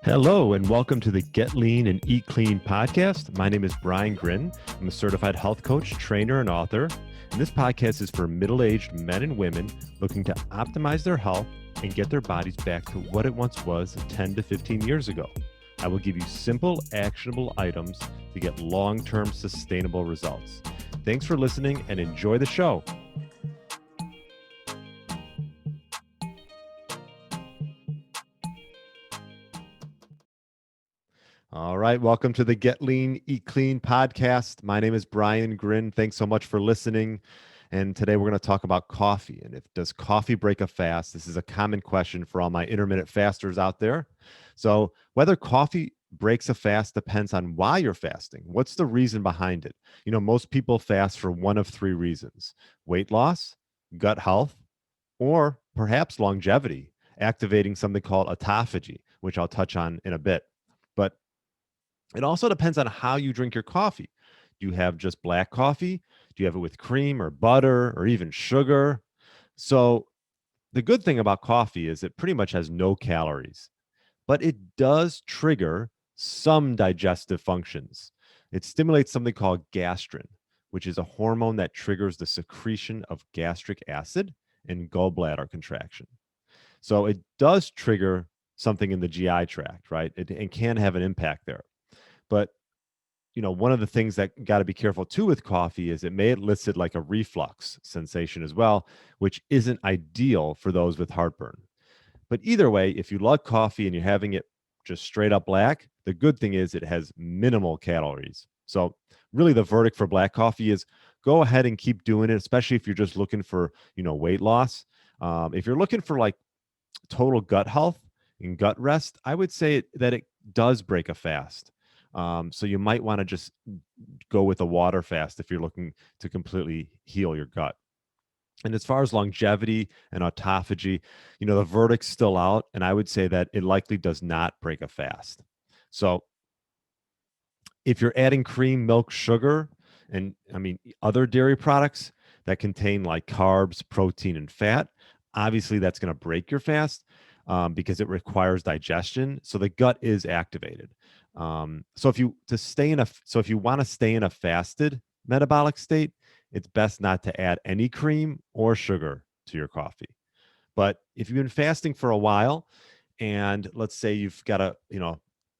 Hello, and welcome to the Get Lean and Eat Clean podcast. My name is Brian Grin. I'm a certified health coach, trainer, and author. And this podcast is for middle-aged men and women looking to optimize their health and get their bodies back to what it once was 10 to 15 years ago. I will give you simple, actionable items to get long-term sustainable results. Thanks for listening and enjoy the show. All right, welcome to the Get Lean, Eat Clean podcast. My name is Brian Grin. Thanks so much for listening. And today we're going to talk about coffee. And does coffee break a fast? This is a common question for all my intermittent fasters out there. So whether coffee breaks a fast depends on why you're fasting. What's the reason behind it? Most people fast for one of three reasons: weight loss, gut health, or perhaps longevity, activating something called autophagy, which I'll touch on in a bit. But it also depends on how you drink your coffee. Do you have just black coffee? Do you have it with cream or butter or even sugar? So the good thing about coffee is it pretty much has no calories, but it does trigger some digestive functions. It stimulates something called gastrin, which is a hormone that triggers the secretion of gastric acid and gallbladder contraction. So it does trigger something in the GI tract, right? It can have an impact there. But one of the things that got to be careful too with coffee is it may elicit like a reflux sensation as well, which isn't ideal for those with heartburn. But either way, if you love coffee and you're having it just straight up black, the good thing is it has minimal calories. So really the verdict for black coffee is go ahead and keep doing it, especially if you're just looking for, weight loss. If you're looking for like total gut health and gut rest, I would say that it does break a fast. So you might want to just go with a water fast if you're looking to completely heal your gut. And as far as longevity and autophagy, the verdict's still out, and I would say that it likely does not break a fast. So if you're adding cream, milk, sugar, and other dairy products that contain like carbs, protein, and fat, obviously that's going to break your fast because it requires digestion. So the gut is activated. So if you want to stay in a fasted metabolic state, it's best not to add any cream or sugar to your coffee. But if you've been fasting for a while, and let's say you've got a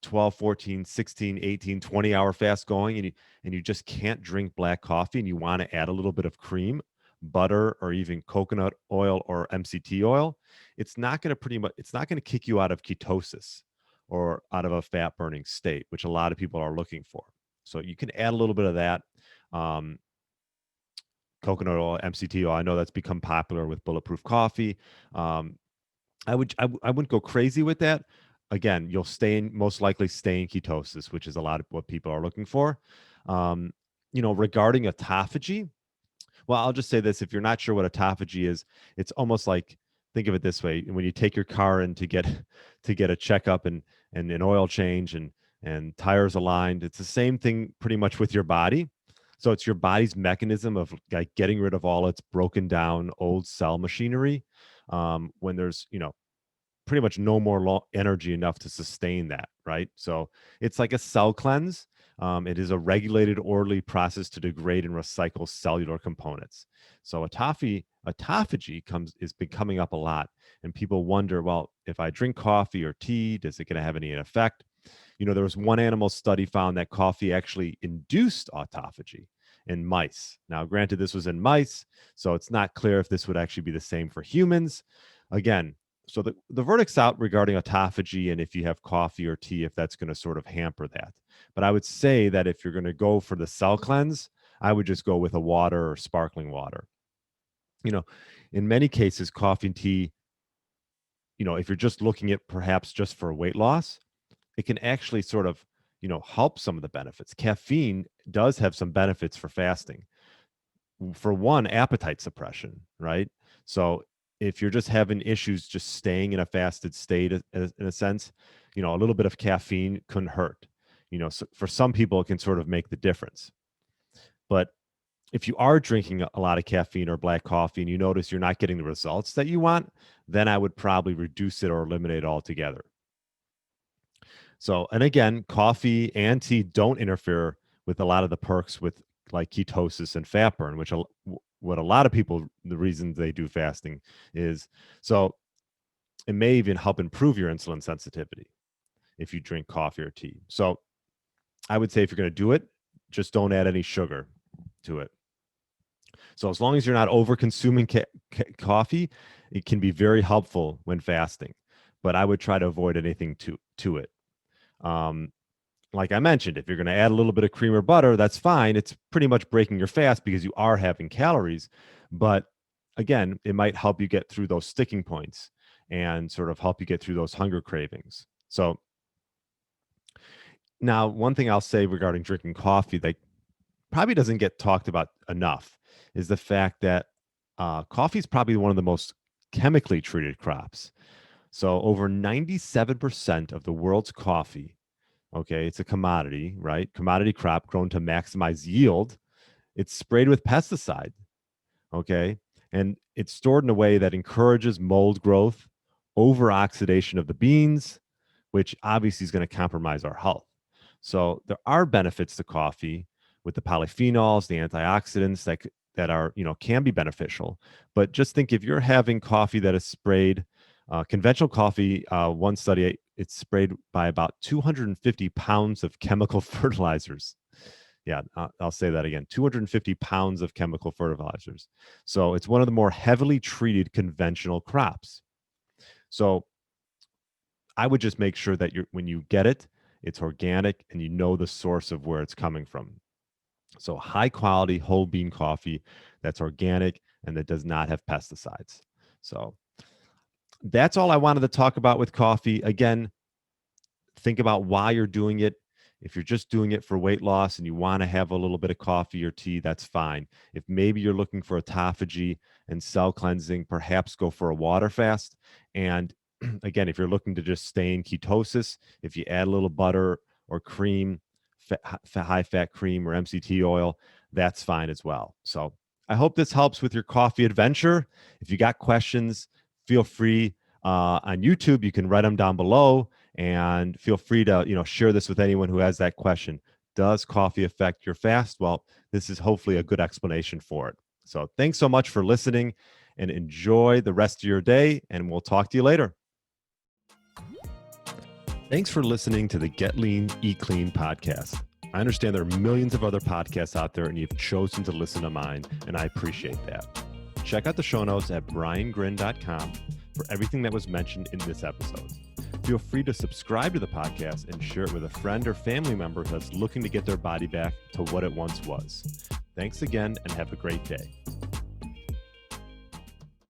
12, 14, 16, 18, 20-hour fast going, and you just can't drink black coffee, and you want to add a little bit of cream, butter, or even coconut oil or MCT oil, it's not going to kick you out of ketosis or out of a fat burning state, which a lot of people are looking for. So you can add a little bit of that. Coconut oil, MCT oil. I know that's become popular with bulletproof coffee. I wouldn't go crazy with that. Again, you'll most likely stay in ketosis, which is a lot of what people are looking for. Regarding autophagy, well, I'll just say this: if you're not sure what autophagy is, it's almost like, think of it this way: when you take your car in to get a checkup and an oil change and tires aligned, it's the same thing pretty much with your body. So it's your body's mechanism of like getting rid of all its broken down old cell machinery when there's pretty much no more energy enough to sustain that, right? So it's like a cell cleanse. It is a regulated, orderly process to degrade and recycle cellular components. So autophagy has been coming up a lot, and people wonder, well, if I drink coffee or tea, is it going to have any effect? There was one animal study found that coffee actually induced autophagy in mice. Now, granted, this was in mice, so it's not clear if this would actually be the same for humans. Again, so the verdict's out regarding autophagy and if you have coffee or tea, if that's going to sort of hamper that. But I would say that if you're going to go for the cell cleanse, I would just go with a water or sparkling water. In many cases, coffee and tea, if you're just looking at perhaps just for weight loss, it can actually sort of, help some of the benefits. Caffeine does have some benefits for fasting. For one, appetite suppression, right? So if you're just having issues just staying in a fasted state in a sense, a little bit of caffeine couldn't hurt. So for some people, it can sort of make the difference. But if you are drinking a lot of caffeine or black coffee and you notice you're not getting the results that you want, then I would probably reduce it or eliminate it altogether. So, and again, coffee and tea don't interfere with a lot of the perks with like ketosis and fat burn, which what a lot of people, the reasons they do fasting is, so it may even help improve your insulin sensitivity if you drink coffee or tea. So I would say if you're going to do it, just don't add any sugar to it. So as long as you're not over consuming coffee, it can be very helpful when fasting, but I would try to avoid anything to it. Like I mentioned, if you're going to add a little bit of cream or butter, that's fine. It's pretty much breaking your fast because you are having calories. But again, it might help you get through those sticking points and sort of help you get through those hunger cravings. So now, one thing I'll say regarding drinking coffee that probably doesn't get talked about enough is the fact that coffee is probably one of the most chemically treated crops. So over 97% of the world's coffee, okay, it's a commodity, right? Commodity crop grown to maximize yield. It's sprayed with pesticide, okay? And it's stored in a way that encourages mold growth, over oxidation of the beans, which obviously is going to compromise our health. So there are benefits to coffee with the polyphenols, the antioxidants that are, can be beneficial. But just think if you're having coffee that is sprayed, conventional coffee, one study, it's sprayed by about 250 pounds of chemical fertilizers. Yeah, I'll say that again, 250 pounds of chemical fertilizers. So it's one of the more heavily treated conventional crops. So I would just make sure that when you get it, it's organic and you know the source of where it's coming from. So high quality whole bean coffee that's organic and that does not have pesticides. So that's all I wanted to talk about with coffee. Again, think about why you're doing it. If you're just doing it for weight loss and you want to have a little bit of coffee or tea, that's fine. If maybe you're looking for autophagy and cell cleansing, perhaps go for a water fast. And again, if you're looking to just stay in ketosis, if you add a little butter or cream, high fat cream or MCT oil, that's fine as well. So I hope this helps with your coffee adventure. If you got questions, feel free on YouTube, you can write them down below and feel free to, share this with anyone who has that question. Does coffee affect your fast? Well, this is hopefully a good explanation for it. So thanks so much for listening and enjoy the rest of your day, and we'll talk to you later. Thanks for listening to the Get Lean, Eat Clean podcast. I understand there are millions of other podcasts out there and you've chosen to listen to mine, and I appreciate that. Check out the show notes at briangrin.com for everything that was mentioned in this episode. Feel free to subscribe to the podcast and share it with a friend or family member that's looking to get their body back to what it once was. Thanks again and have a great day.